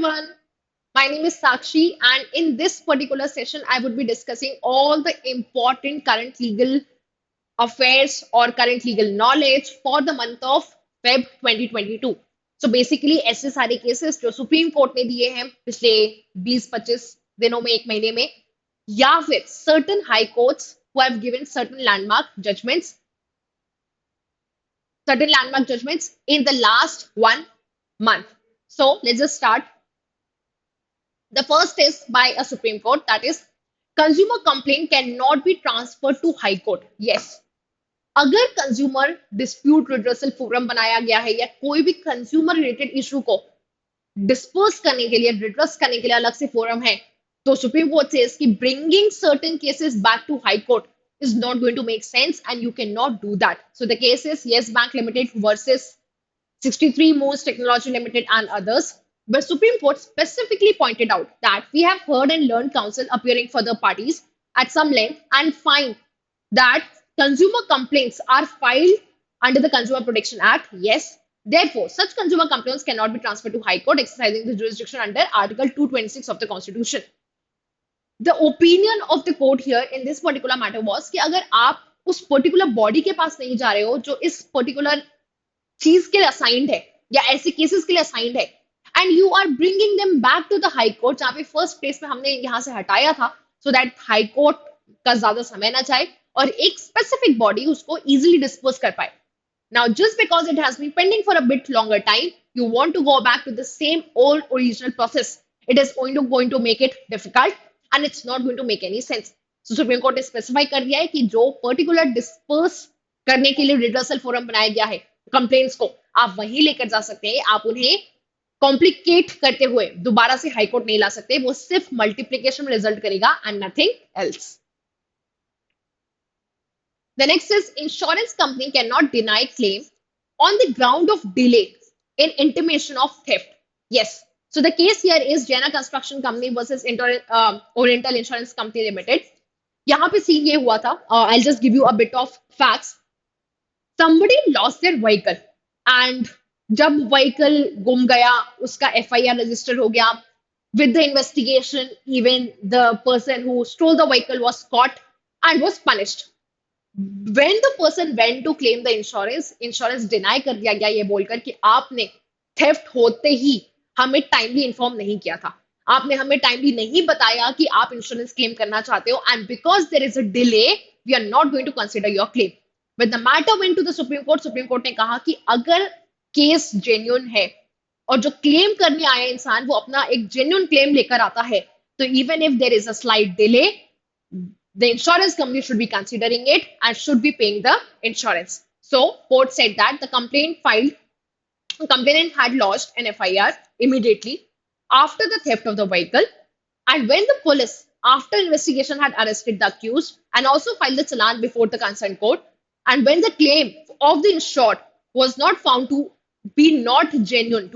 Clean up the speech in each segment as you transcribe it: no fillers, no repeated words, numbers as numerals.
everyone. My name is Sakshi, and in this particular session, I would be discussing all the important current legal affairs or current legal knowledge for the month of Feb 2022. So basically ऐसे सारे cases जो supreme court ने दिए हैं पिछले 20-25 दिनों में, एक महीने में, या फिर certain high courts who have given certain landmark judgments in the last 1 month. So let's just start. The first is by a Supreme Court, that is, consumer complaint cannot be transferred to High Court. Yes. अगर consumer dispute redressal forum बनाया गया है या कोई भी consumer related issue को dispose करने के लिए, रिड्रेस करने के लिए अलग से फोरम है, तो सुप्रीम कोर्ट सेज कि bringing certain cases back to high court is not going to make sense and you cannot do that. So the case is Yes Bank Limited versus 63 Moons Technology Limited and others, where Supreme Court specifically pointed out that we have heard and learned counsel appearing for the parties at some length and find that consumer complaints are filed under the Consumer Protection Act. Yes. Therefore, such consumer complaints cannot be transferred to High Court, exercising the jurisdiction under Article 226 of the Constitution. The opinion of the court here in this particular matter was कि अगर आप उस particular body के पास नहीं जा रहे हो जो इस पर्टिकुलर चीज के लिए असाइंड है या ऐसे केसेस के लिए असाइंड है, and you are bringing them back to the high court, जहां पे फर्स्ट प्लेस में हमने यहां से हटाया था, सो दैट हाई कोर्ट का ज्यादा समय ना जाए और एक स्पेसिफिक बॉडी उसको इजीली डिस्पोज कर पाए. Now, just because it has been pending for a bit longer time, you want to go back to the same old original process. It is going to make it difficult and it's not going to make any sense. So Supreme Court ने specify कर दिया है कि जो particular disperse करने के लिए redressal forum बनाया गया है कंप्लेंट्स को, आप वहीं लेकर जा सकते हैं. आप उन्हें कॉम्प्लिकेट करते हुए दोबारा से हाई कोर्ट नहीं ला सकते. वो सिर्फ मल्टीप्लिकेशन में रिजल्ट करेगा and nothing else. The next is insurance company cannot deny claim on the ground of delay in intimation of theft. Yes. So the case here is Jena Construction Company versus Oriental Insurance Company Limited. यहाँ पे scene ये हुआ था. I'll just give you a bit of facts. Somebody lost their vehicle and जब vehicle गुम गया, उसका FIR register हो गया. With the investigation, even the person who stole the vehicle was caught and was punished. When the person went to claim the insurance deny कर दिया गया ये बोलकर कि आपने theft होते ही हमें टाइमली इन्फॉर्म नहीं किया था, आपने हमें टाइमली नहीं बताया कि आप इंश्योरेंस क्लेम करना चाहते हो, and because there is a delay we are not going to consider your claim. When the matter went to the supreme court ने कहा कि अगर केस जेन्युइन है और जो क्लेम करने आया इंसान वो अपना एक जेन्युइन क्लेम लेकर आता है, तो even if there is a slight delay, the insurance company should be considering it and should be paying the insurance. So, court said that the complainant had lodged an FIR immediately after the theft of the vehicle, and when the police, after investigation, had arrested the accused and also filed the challan before the concerned court, and when the claim of the insured was not found to be not genuine,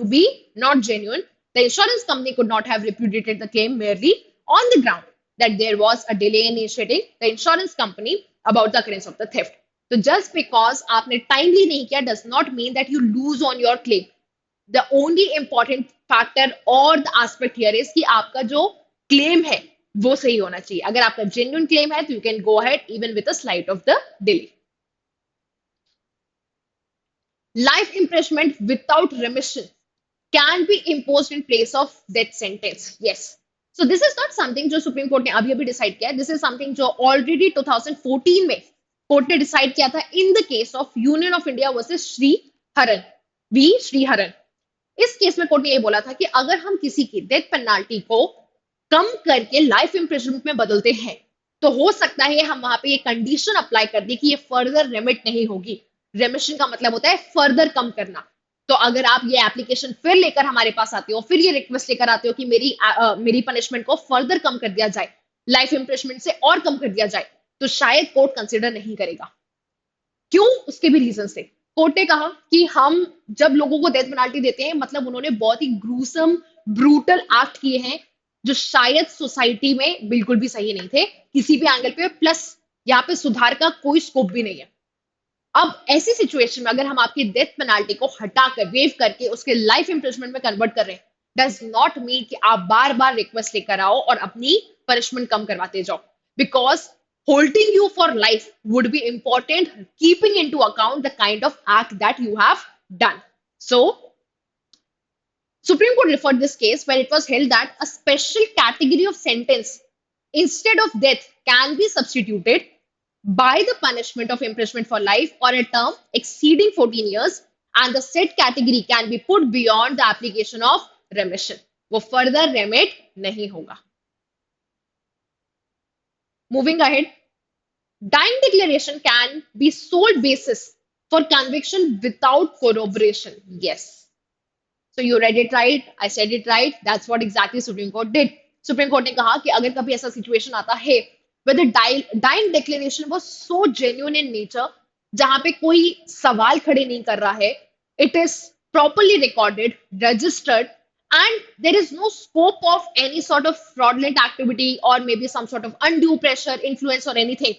the insurance company could not have repudiated the claim merely on the ground that there was a delay in initiating the insurance company about the occurrence of the theft. So just because आपने timely नहीं किया does not mean that you lose on your claim. The only important factor or the aspect here is कि आपका जो claim है वो सही होना चाहिए. अगर आपका genuine claim है तो you can go ahead even with a slight of the delay. Life imprisonment without remission can be imposed in place of death sentence. Yes. So this is not something जो supreme court ने अभी decide किया. This is something जो already 2014 में court ने decide किया था in the case of union of India versus Sriharan. इस केस में कोर्ट ने ये बोला था कि अगर हम किसी की डेथ पेनाल्टी को कम करके लाइफ इम्प्रिजनमेंट में बदलते हैं तो हो सकता है हम वहां पे ये कंडीशन अप्लाई कर दी कि ये फर्दर रेमिट नहीं होगी. रेमिशन का मतलब होता है फर्दर कम करना. तो अगर आप ये एप्लीकेशन फिर लेकर हमारे पास आते हो, फिर ये रिक्वेस्ट लेकर आते हो कि मेरी पनिशमेंट को फर्दर कम कर दिया जाए, लाइफ इम्प्रिजनमेंट से और कम कर दिया जाए, तो शायद कोर्ट कंसीडर नहीं करेगा. क्यों? उसके भी रीजन से. कोर्ट ने कहा कि हम जब लोगों को डेथ पेनाल्टी देते हैं मतलब उन्होंने बहुत ही ग्रूसम ब्रूटल एक्ट किए हैं जो शायद सोसाइटी में बिल्कुल भी सही नहीं थे किसी भी एंगल पे, प्लस यहाँ पे सुधार का कोई स्कोप भी नहीं है. अब ऐसी सिचुएशन में अगर हम आपकी डेथ पेनाल्टी को हटाकर वेव करके उसके लाइफ इम्प्रिजनमेंट में कन्वर्ट कर रहे हैं डज नॉट मीन कि आप बार बार रिक्वेस्ट लेकर आओ और अपनी पनिशमेंट कम करवाते जाओ, because holding you for life would be important, keeping into account the kind of act that you have done. So Supreme Court referred this case where it was held that a special category of sentence instead of death can be substituted by the punishment of imprisonment for life or a term exceeding 14 years, and the said category can be put beyond the application of remission. वो further remit नहीं होगा. Moving ahead, dying declaration can be sole basis for conviction without corroboration. Yes. So you read it right, I said it right. That's what exactly Supreme Court did. Supreme Court ने कहा कि अगर कभी ऐसा situation आता है where the dying declaration was so genuine in nature, जहां पे कोई सवाल खड़े नहीं कर रहा है, it is properly recorded, registered, and there is no scope of any sort of fraudulent activity or maybe some sort of undue pressure, influence or anything.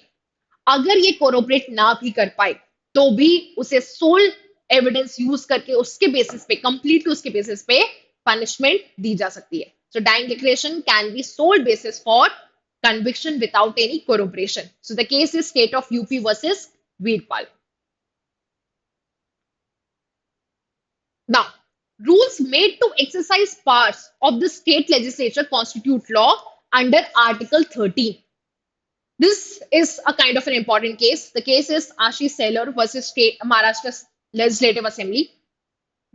अगर ये कोरोबरेट ना भी कर पाए तो भी उसे सोल एविडेंस यूज करके उसके बेसिस पे, कंप्लीटली उसके बेसिस पे पनिशमेंट दी जा सकती है. So dying declaration can be sole basis for conviction without any corroboration. So the case is State of UP versus Veerpal. Now, rules made to exercise powers of the state legislature constitute law under Article 13. This is a kind of an important case. The case is Ashish Sailor versus Maharashtra Legislative Assembly.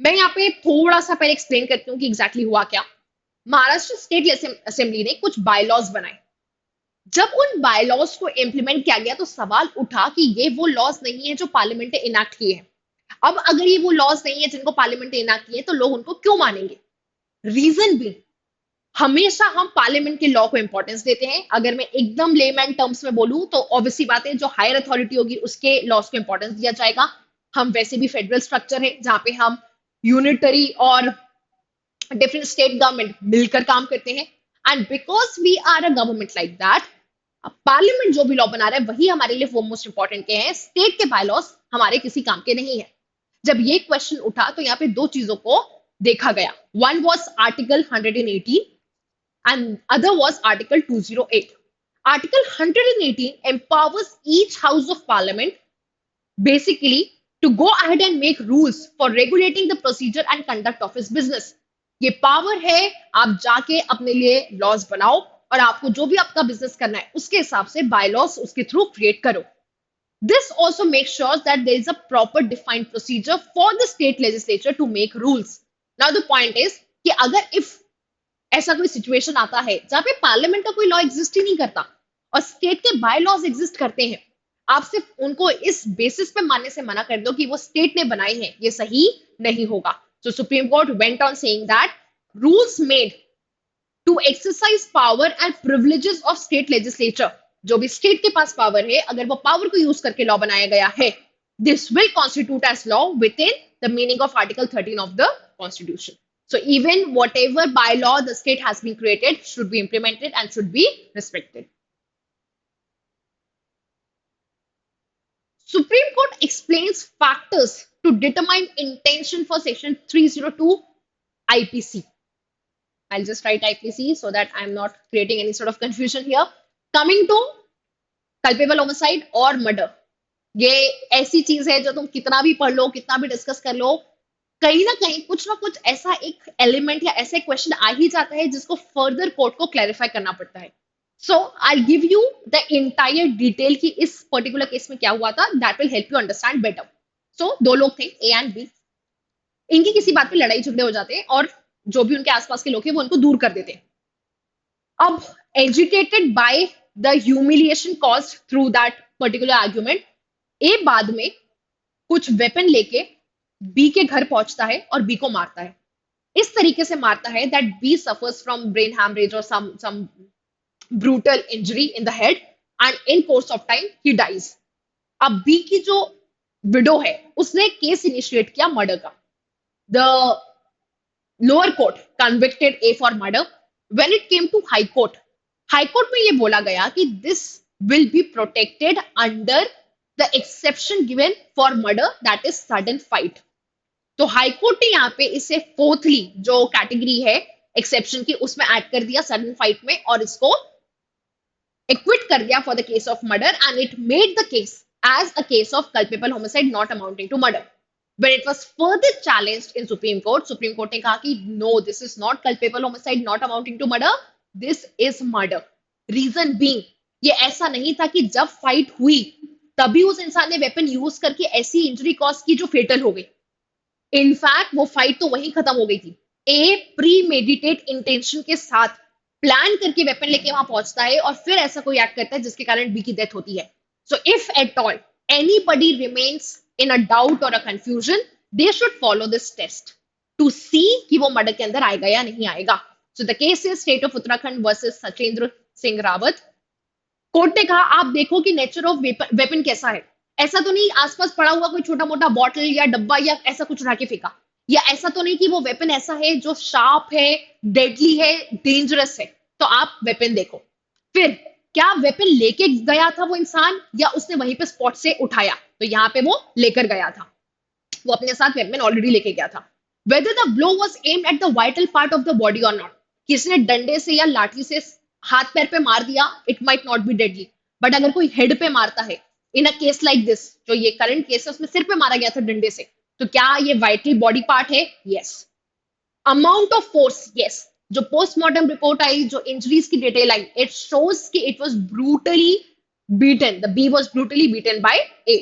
मैं यहाँ पे थोड़ा सा पहले explain करती हूँ कि exactly हुआ क्या. महाराष्ट्र स्टेट असेंबली ने कुछ बायलॉज बनाए. जब उन बायलॉज को इम्प्लीमेंट किया गया तो सवाल उठा कि ये वो लॉज नहीं है जो पार्लियामेंट ने इनैक्ट किए हैं. अब अगर ये वो लॉज नहीं है जिनको पार्लियामेंट ने इनैक्ट किए तो लोग उनको क्यों मानेंगे? रीजन भी, हमेशा हम पार्लियामेंट के लॉ को इंपॉर्टेंस देते हैं. अगर मैं एकदम लेमैन टर्म्स में बोलूं तो ऑब्वियसली बात है, जो हायर अथॉरिटी होगी उसके लॉज को इंपॉर्टेंस दिया जाएगा. हम वैसे भी फेडरल स्ट्रक्चर है जहां पे हम यूनिटरी और डिफरेंट स्टेट गवर्नमेंट मिलकर काम करते हैं. And because we are a government like that, parliament जो भी लॉ बना रहा है वही हमारे लिए वो मोस्ट इंपॉर्टेंट के हैं. स्टेट के बायलॉज हमारे किसी काम के नहीं है. जब ये क्वेश्चन उठा तो यहाँ पे दो चीजों को देखा गया. One was article 118 and other was Article 208. Article 118 empowers each House of Parliament basically to go ahead and make rules for regulating the procedure and conduct of his business. ये पावर है, आप जाके अपने लिए लॉज बनाओ और आपको जो भी आपका बिजनेस करना है उसके हिसाब से बायलॉज उसके थ्रू क्रिएट करो. This also makes sure that there is a proper defined procedure for the state legislature to make rules. Now the point is कि अगर if ऐसा कोई सिचुएशन आता है जहां पे पार्लियामेंट का कोई लॉ एग्जिस्ट ही नहीं करता और स्टेट के बाय लॉज एग्जिस्ट करते हैं, आप सिर्फ उनको इस बेसिस पे मानने से मना कर दो कि वो स्टेट ने बनाए हैं, ये सही नहीं होगा. So Supreme Court went on saying that rules made to exercise power and privileges of state legislature, जो भी स्टेट के पास पावर है, अगर वो पावर को यूज करके लॉ बनाया गया है, this will constitute as law within the meaning of article 13 of the constitution. So even whatever bylaw the state has been created should be implemented and should be respected. Supreme Court explains factors to determine intention for Section 302 IPC. I'll just write IPC so that I'm not creating any sort of confusion here. Coming to culpable homicide or murder. ये ऐसी चीज है जो तुम कितना भी पढ़ लो, कितना भी डिस्कस कर लो, कहीं ना कुछ ऐसा एक एलिमेंट या ऐसे क्वेश्चन आ ही जाता है जिसको फर्दर कोर्ट को क्लैरिफाई करना पड़ता है. So I give you the entire detail कि इस पर्टिकुलर केस में क्या हुआ था. That will help you understand better. So दो लोग थे, ए एंड बी. इनकी किसी बात पे लड़ाई झगड़े हो जाते हैं और जो भी उनके आसपास के लोग हैं वो उनको दूर कर देते हैं. अब agitated by the humiliation caused through that particular argument, A बाद में कुछ वेपन लेके बी के घर पहुंचता है और बी को मारता है. इस तरीके से मारता है that B suffers from brain haemorrhage और some brutal injury in the head and in course of time he dies. अब बी की जो विडो है उसने केस इनिशिएट किया मर्डर का. The lower court convicted A for murder. When it came to high court में ये बोला गया कि this will be protected under the exception given for murder, that is sudden fight. तो हाईकोर्ट ने यहाँ पे इसे फोर्थली जो कैटेगरी है एक्सेप्शन की उसमें ऐड कर दिया सडन फाइट में और इसको acquit कर दिया for the case of murder and it made the case as a case of culpable homicide not amounting to murder. When it was further challenged in Supreme Court ने कहा कि no, this is not culpable homicide not amounting to murder, this is murder. Reason being, ये ऐसा नहीं था कि जब fight हुई तभी उस इंसान ने वेपन यूज करके ऐसी इंजरी कॉज की जो फेटल हो गई. इनफैक्ट वो फाइट तो वहीं खत्म हो गई थी. ए प्री मेडिटेट इंटेंशन के साथ प्लान करके वेपन लेके वहां पहुंचता है और फिर ऐसा कोई एक्ट करता है जिसके कारण बी की डेथ होती है. So if at all anybody remains in a doubt और a confusion they should follow this test to see कि वो मर्डर के अंदर आएगा या नहीं आएगा. So the case is State of Uttarakhand versus Sachendra Singh Rawat. Court ने कहा आप देखो कि नेचर ऑफ वेपन कैसा है. ऐसा तो नहीं आसपास पड़ा हुआ कोई छोटा मोटा बॉटल या डब्बा या ऐसा कुछ उठा के फेंका, या ऐसा तो नहीं कि वो वेपन ऐसा है जो शार्प है, डेडली है, डेंजरस है. तो आप वेपन देखो. फिर क्या वेपन लेके गया था वो इंसान या उसने वहीं पे स्पॉट से उठाया? तो यहाँ पे वो लेकर गया था, वो अपने साथ वेपन ऑलरेडी लेके गया था. Whether the blow was aimed at the vital part of the body और नॉट, किसने डंडे से या लाठी से हाथ पैर पे मार दिया, it might not be deadly. But अगर कोई हेड पे मारता है इन अ केस लाइक दिस, जो ये करंट केस है उसमें सिर पे मारा गया था डंडे से, तो क्या ये वाइटल बॉडी पार्ट है? Yes. Amount of force, yes. जो पोस्टमार्टम रिपोर्ट आई, जो इंजरीज की डिटेल आई, इट शोज कि it was brutally beaten, the B was brutally beaten by A.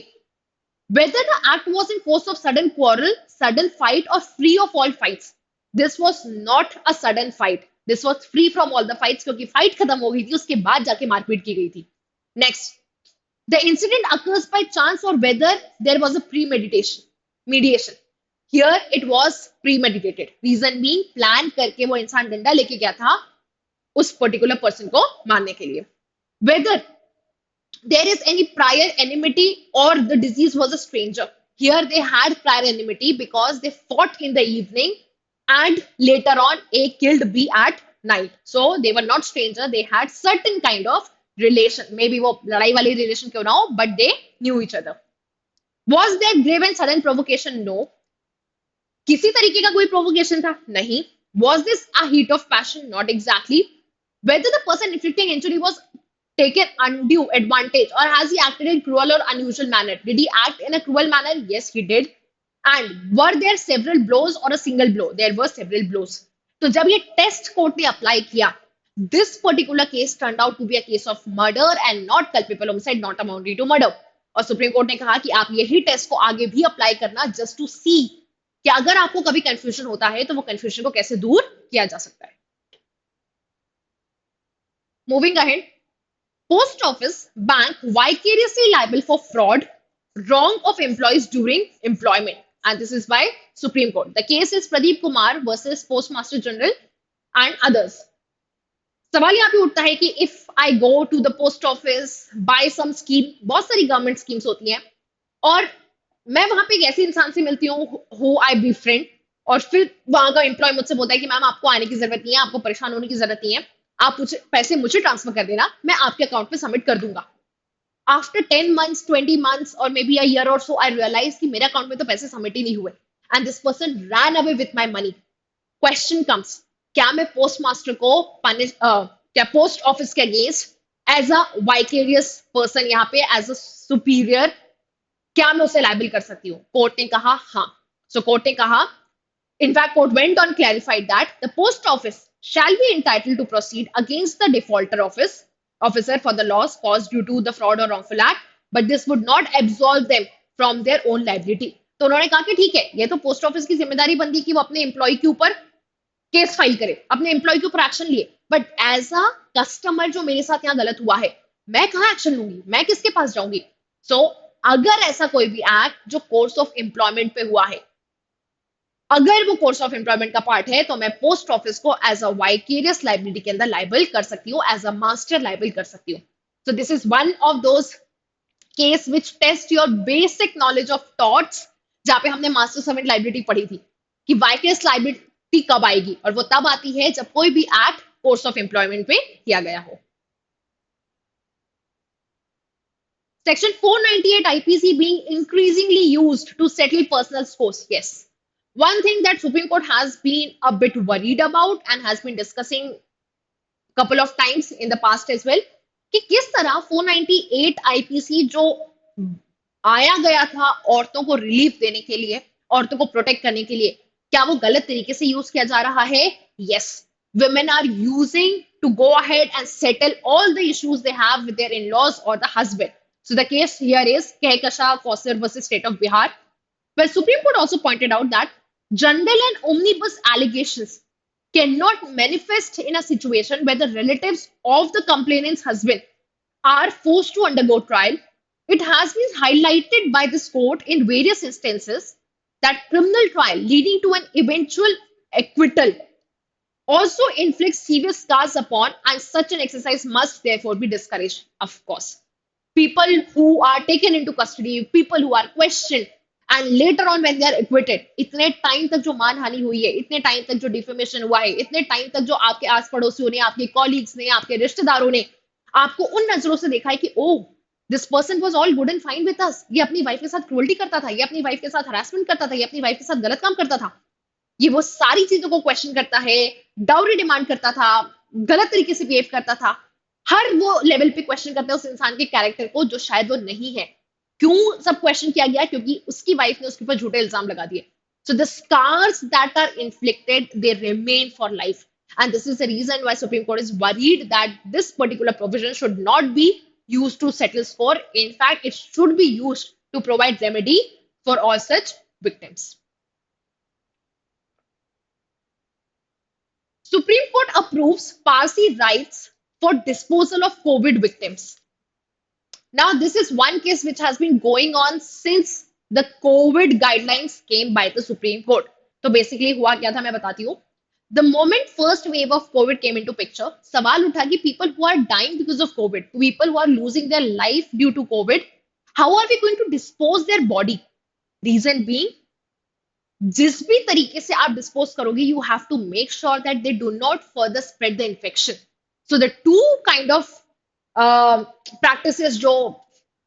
Whether the act was in force of sudden quarrel, sudden fight, or free of all fights, this was not a sudden fight. This was free from all the fights क्योंकि fight खत्म हो गई थी, उसके बाद जाके मारपीट की गई थी. Next, the incident occurs by chance or whether there was a premeditation, mediation. Here it was premeditated. Reason being, plan करके वो इंसान डंडा लेके गया था उस particular person को मारने के लिए. Whether there is any prior enmity or the disease was a stranger. Here they had prior enmity because they fought in the evening and later on A killed B at night. So they were not stranger, they had certain kind of relation. Maybe वो लड़ाई वाली relation क्यों ना हो, but they knew each other. Was there grave and sudden provocation? No. किसी तरीके का कोई provocation था? नहीं. Was this a heat of passion? Not exactly. Whether the person inflicting injury was taken undue advantage or has he acted in cruel or unusual manner? Did he act in a cruel manner? Yes, he did. And were there several blows or a single blow? There were several blows. तो जब ये test court ने apply किया, this particular case turned out to be a case of murder and not culpable homicide not amounting to murder. और supreme court ने कहा कि आप यही टेस्ट को आगे भी अप्लाई करना जस्ट टू सी कि अगर आपको कभी कंफ्यूजन होता है तो वो कंफ्यूजन को कैसे दूर किया जा सकता है. Moving ahead, Post office, bank vicariously liable for fraud, wrong of employees during employment. And this is by Supreme Court. The case is Pradeep Kumar versus Postmaster General and others. सवाल यहाँ पे उठता है कि if I go to the post office, buy some scheme, बहुत सारी government schemes होती हैं, और मैं वहां पे एक ऐसे इंसान से मिलती हूँ who I befriend, और फिर वहां का एम्प्लॉय मुझसे बोलता है कि मैम आपको आने की जरूरत नहीं है, आपको परेशान होने की जरूरत नहीं है, आप पैसे मुझे ट्रांसफर कर देना, मैं आपके अकाउंट पे सबमिट कर दूंगा. आफ्टर 10 months, 20 months और मे बी अ ईयर और सो आई रियलाइज कि मेरे अकाउंट में तो पैसे सबमिट ही नहीं हुए and this person ran away with my money. Question comes, क्या मैं पोस्ट मास्टर को क्या पोस्ट ऑफिस के against as a vicarious person, यहाँ पे एज अ सुपीरियर, क्या मैं उसे लायबल कर सकती हूँ? कोर्ट ने कहा हाँ. सो कोर्ट ने कहा, in fact court went on clarified that the post office shall be entitled to proceed against the defaulter officer for the loss caused due to the fraud or wrongful act, but this would not absolve them from their own liability. तो उन्होंने कहा कि ठीक है, ये तो post office की जिम्मेदारी बनती है कि वो अपने एम्प्लॉय के ऊपर केस फाइल करे, अपने एम्प्लॉय के ऊपर एक्शन लिए, बट एज अ कस्टमर जो मेरे साथ यहाँ गलत हुआ है, मैं कहाँ एक्शन लूंगी, मैं किसके पास जाऊंगी? सो अगर ऐसा कोई भी एक्ट जो कोर्स ऑफ एम्प्लॉयमेंट पे हुआ है, अगर वो कोर्स ऑफ एम्प्लॉयमेंट का पार्ट है, तो मैं पोस्ट ऑफिस को एज अ वाइकेरियस लाइबिलिटी के अंदर लाइबल कर सकती हूँ, एज अ मास्टर लाइबल कर सकती हूँ. So this is one of those case which test your basic knowledge of torts, जहां पे हमने मास्टर सर्वेंट लाइबिलिटी पढ़ी थी कि वाइकेरियस लाइबिलिटी कब आएगी, और वो तब आती है जब कोई भी एक्ट कोर्स ऑफ एम्प्लॉयमेंट पे किया गया हो. Section 498 IPC being increasingly used to settle personal scores. Yes. One thing that Supreme Court has been a bit worried about and has been discussing couple of times in the past as well कि किस तरह 498 IPC जो आया गया था औरतों को relief देने के लिए, औरतों को प्रोटेक्ट करने के लिए, क्या वो गलत तरीके से यूज किया जा रहा है? Yes, women are using to go ahead and settle all the issues they have with their in-laws or the husband. So the case here is Kehkasha Fawcett versus State of Bihar. Well, Supreme Court also pointed out that general and omnibus allegations cannot manifest in a situation where the relatives of the complainant's husband are forced to undergo trial. It has been highlighted by this court in various instances that criminal trial leading to an eventual acquittal also inflicts serious scars upon, and such an exercise must therefore be discouraged, of course. People who are taken into custody, people who are questioned, and later on when they are acquitted, इतने time तक जो मानहानि हुई है, इतने time तक जो defamation हुआ है, इतने टाइम तक जो आपके आस पड़ोसियों ने, आपके कॉलीग्स ने, आपके रिश्तेदारों ने आपको उन नजरों से देखा है कि oh this person was all good and fine with us, ये अपनी वाइफ के साथ क्रूअल्टी करता था, ये अपनी वाइफ के साथ हरासमेंट करता था, ये अपनी वाइफ के साथ गलत काम करता था, ये वो सारी चीजों को क्वेश्चन करता है, डाउरी डिमांड करता था, गलत तरीके से बिहेव करता था, हर वो लेवल पे क्वेश्चन करता है उस इंसान के कैरेक्टर को जो शायद वो नहीं है. क्यों सब क्वेश्चन किया गया? क्योंकि उसकी वाइफ ने उसके ऊपर झूठे इल्जाम लगा दिए. So the scars that are inflicted, they remain for life. And this is the reason why Supreme Court is worried that this particular provision should not be used to settle score. In fact, it should be used to provide remedy for all such victims. Supreme Court approves Parsi rights for disposal of COVID victims. Now, this is one case which has been going on since the COVID guidelines came by the Supreme Court. तो basically हुआ क्या था मैं बताती हूँ. The moment first wave of COVID came into picture, सवाल उठा कि people who are dying because of COVID, people who are losing their life due to COVID, how are we going to dispose their body? Reason being, जिस भी तरीके से आप dispose करोगे, you have to make sure that they do not further spread the infection. So the two kind of practices जो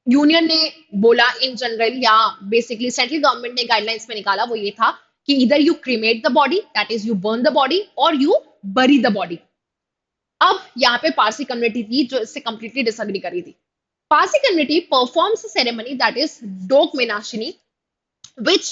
union ने बोला in general या बेसिकली सेंट्रल गवर्नमेंट ने गाइडलाइंस में निकाला वो ये था कि इधर you cremate the body, that is you burn the body, और यू बरी द बॉडी. अब यहाँ पे पारसी कम्युनिटी थी जो इससे कंप्लीटली डिसएग्री करी थी. Parsi community performs a ceremony that is डोक मेनाशिनी, which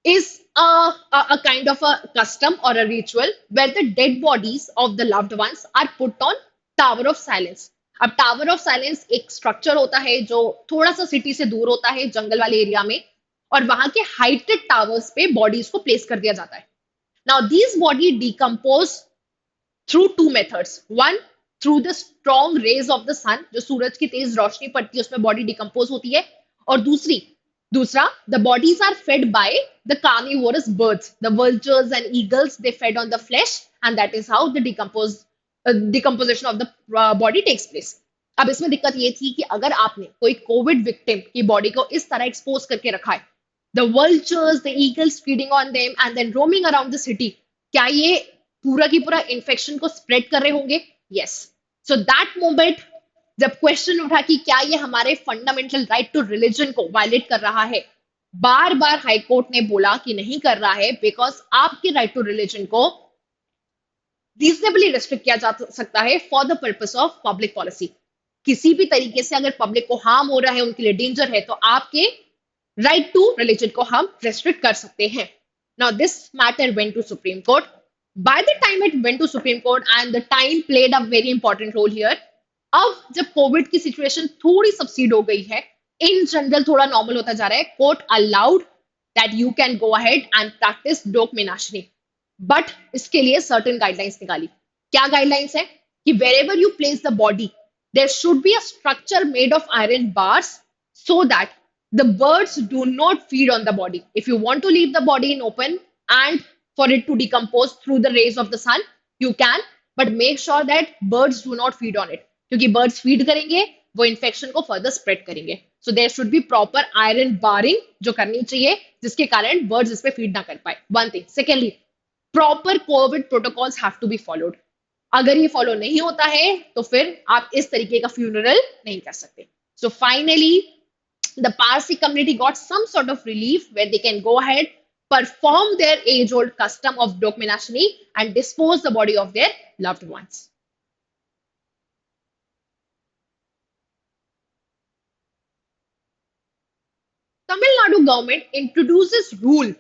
is a kind of a custom or a ritual where the dead bodies of the loved ones are put on Tower of Silence. अब tower of silence एक structure होता है जो थोड़ा सा city से दूर होता है, जंगल वाले एरिया में, और वहां के हाइटेड टावर्स पे बॉडीज को प्लेस कर दिया जाता है. Now these body decompose through two methods. One, through the strong rays of the sun, जो सूरज की तेज रोशनी पड़ती है उसमें बॉडी डिकम्पोज होती है. और दूसरा, the bodies are fed by the carnivorous birds, the vultures and eagles, they fed on the flesh, and that is how the decomposition of the body takes place. अब इसमें दिक्कत ये थी कि अगर आपने कोई कोविड विक्टिम की बॉडी को इस तरह एक्सपोज करके रखा है, the vultures, the eagles feeding on them and then roaming around the city, क्या ये पूरा की पूरा इन्फेक्शन को स्प्रेड कर रहे होंगे? यस. सो दैट मोमेंट जब क्वेश्चन उठा कि क्या ये हमारे फंडामेंटल राइट टू रिलीजन को वायलेट कर रहा है, बार बार हाईकोर्ट ने बोला कि नहीं कर रहा है, बिकॉज आपके राइट टू रिलीजन को रीजनेबली रेस्ट्रिक्ट किया जा सकता है for the purpose of public policy. किसी भी तरीके से अगर पब्लिक को हार्म हो रहा है, उनके लिए डेंजर है, तो आपके राइट टू रिलीजन को हम रेस्ट्रिक्ट कर सकते हैं. Now this matter went to supreme court. By the time it went to supreme court and the time played a very important role here. अब जब कोविड की सिचुएशन थोड़ी सबसीड हो गई है, इन जनरल थोड़ा नॉर्मल होता जा रहा है, court allowed that you can go ahead and practice डोक मेनाशनी. बट इसके लिए सर्टेन गाइडलाइंस निकाली. क्या गाइडलाइंस है कि wherever you place the body, there should be a structure made of iron bars so that the birds do not feed on the body. If you want to leave the body in open and for it to decompose through the rays of the sun, you can, but make sure that birds do not feed on it. क्योंकि birds feed करेंगे, वो infection को further spread करेंगे. So there should be proper iron barring जो करनी चाहिए, जिसके कारण birds इस पे feed ना कर पाए. One thing. Secondly, proper COVID protocols have to be followed. अगर ये फॉलो नहीं होता है तो फिर आप इस तरीके का फ्यूनरल नहीं कर सकते. So finally, the Parsi community got some sort of relief where they can go ahead, perform their age-old custom of documentary and dispose the body of their loved ones. Tamil Nadu government introduces rule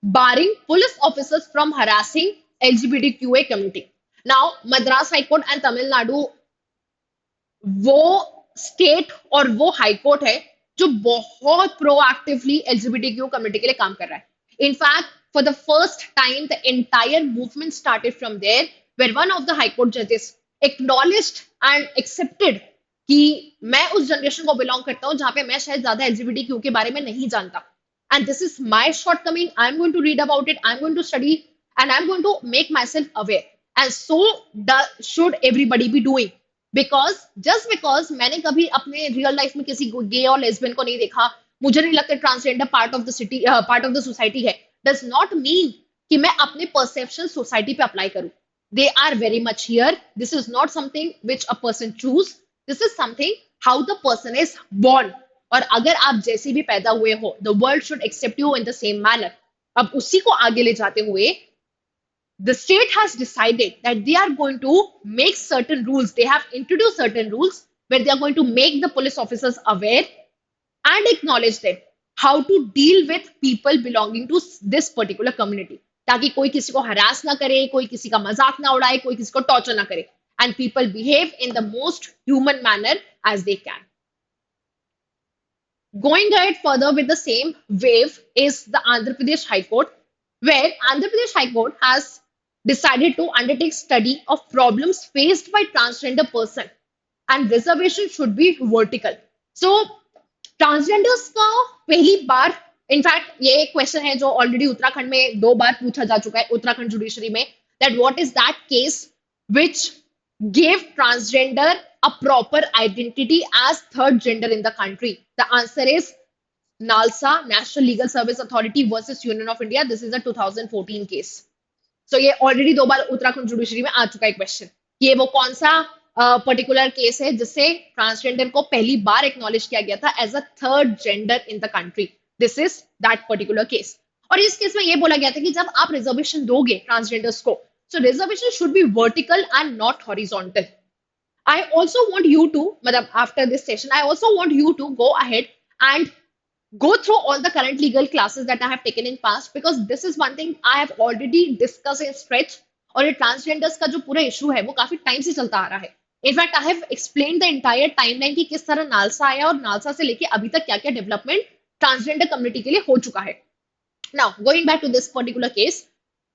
barring police officers from harassing LGBTQA community. Now, Madras High Court and Tamil Nadu वो state और वो high court है जो बहुत proactively LGBTQ community के लिए काम कर रहा है in fact for the first time the entire movement started from there where one of the high court जजेस एक्नॉलेज्ड एंड एक्सेप्टेड कि मैं उस जनरेशन को बिलोंग करता हूं जहां पे मैं शायद ज्यादा एलजीबीटीक्यू के बारे में नहीं जानता and this is my shortcoming. I'm going to read about it, I'm going to study, and I'm going to make myself aware, and so should everybody be doing. Because just because मैंने कभी अपने real life में किसी गे और lesbian को नहीं देखा मुझे नहीं लगता transgender part of the city part of the society है डज नॉट मीन कि मैं अपने परसेप्शन सोसाइटी पे अप्लाई करूं they are very much here this is not something which a person choose this is something how the person is born और अगर आप जैसे भी पैदा हुए हो the world should accept you in the same manner अब उसी को आगे ले जाते हुए the state has decided that they are going to make certain rules. They have introduced certain rules where they are going to make the police officers aware and acknowledge them how to deal with people belonging to this particular community. ताकि कोई किसी को harass ना करे, कोई किसी का मजाक ना उड़ाए, कोई किसी को torture ना करे. And people behave in the most human manner as they can. Going ahead further with the same wave is the Andhra Pradesh High Court, where Andhra Pradesh High Court has decided to undertake study of problems faced by transgender person and reservation should be vertical. So transgenders का पहली बार in fact ये एक question है जो already Uttarakhand में 2 बार पूछा जा चुका है उत्तराखंड जुडिशरी में that what is that case which gave transgender a proper identity as third gender in the country. The answer is NALSA, National Legal Service Authority versus Union of India. This is a 2014 case. So ये already 2 बार Uttarakhand judiciary में आ चुका है question ये वो कौन सा particular case है जिससे ट्रांसजेंडर को पहली बार एक्नॉलेज किया गया था as a third gender in the country this is that particular case और इस केस में ये बोला गया था कि जब आप रिजर्वेशन दोगे ट्रांसजेंडर्स को so reservation should be vertical and not horizontal I also want you to, madam, after this session, I also want you to go ahead and go through all the current legal classes that I have taken in past because this is one thing I have already discussed in stretch और ये transgenders का जो पूरा issue है वो काफी time से चलता आ रहा है in fact I have explain the entire timeline कि किस तरह नालसा आया और नालसा से लेके अभी तक क्या क्या डेवलपमेंट ट्रांसजेंडर कम्युनिटी के लिए हो चुका है now going back to this particular case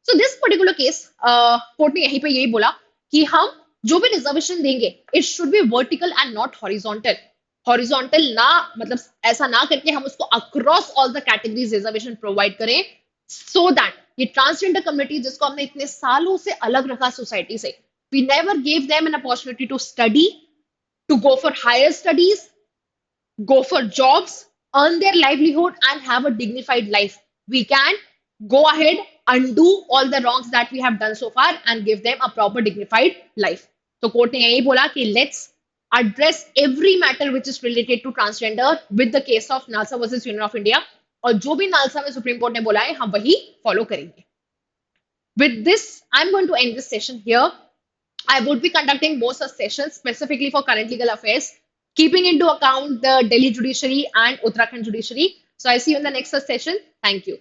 so this particular case court ने यहीं पे यही बोला कि हम जो भी रिजर्वेशन देंगे it should be vertical and not horizontal horizontal ना मतलब ऐसा ना करके हम उसको across all the categories reservation provide करें सो दैट ये ट्रांसजेंडर कम्युनिटी जिसको हमने इतने सालों से अलग रखा सोसाइटी से we never give them an opportunity to study to go for higher studies go for jobs earn their livelihood and have a dignified life we can go ahead undo all the wrongs that we have done so far and give them a proper dignified life तो court ने यही बोला कि let's address every matter which is related to transgender with the case of NALSA versus Union of India और जो भी NALSA में supreme court ने बोला है हम वही फॉलो करेंगे with this I'm going to end this session here I would be conducting more such sessions specifically for current legal affairs keeping into account the Delhi judiciary and Uttarakhand judiciary so I see you in the next session thank you